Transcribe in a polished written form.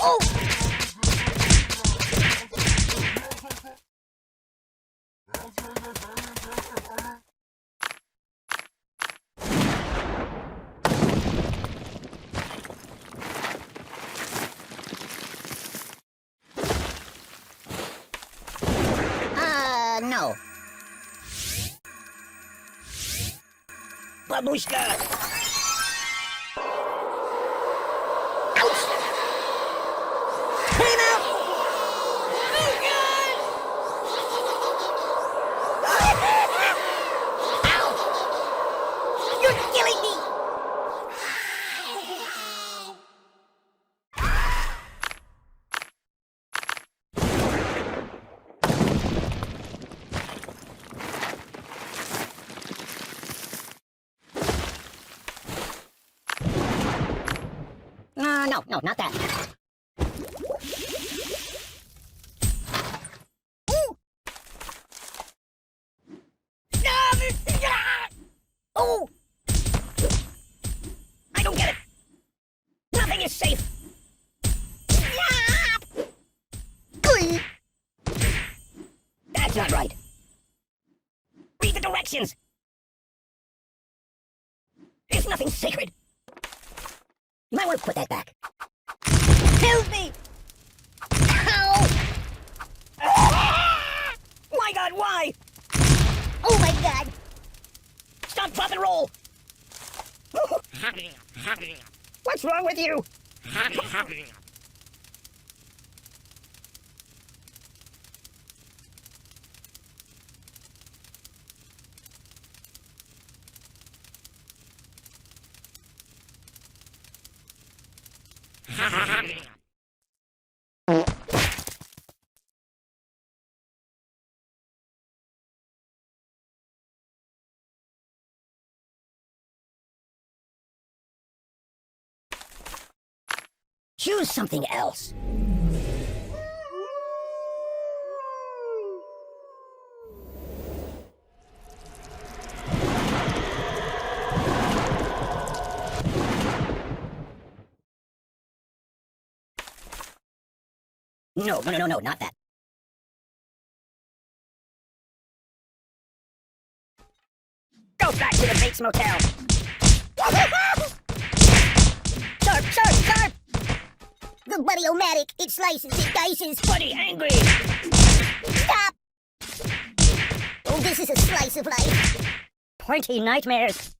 Oh! No. Babushka! Ouch! Came out! Oh, God! Ow! You're killing me! No, not that. Ooh. Oh! I don't get it. Nothing is safe. That's not right. Read the directions. There's nothing sacred. You might want to put that back. Help me! Ow! My God, why? Oh my God! Stop, drop, and roll! What's wrong with you? Choose something else. No, not that. Go back to the Bates Motel. Sharp, sharp, sharp! The Buddy-O-Matic, it slices, it dices. Buddy angry! Stop! Oh, this is a slice of life. Pointy nightmares.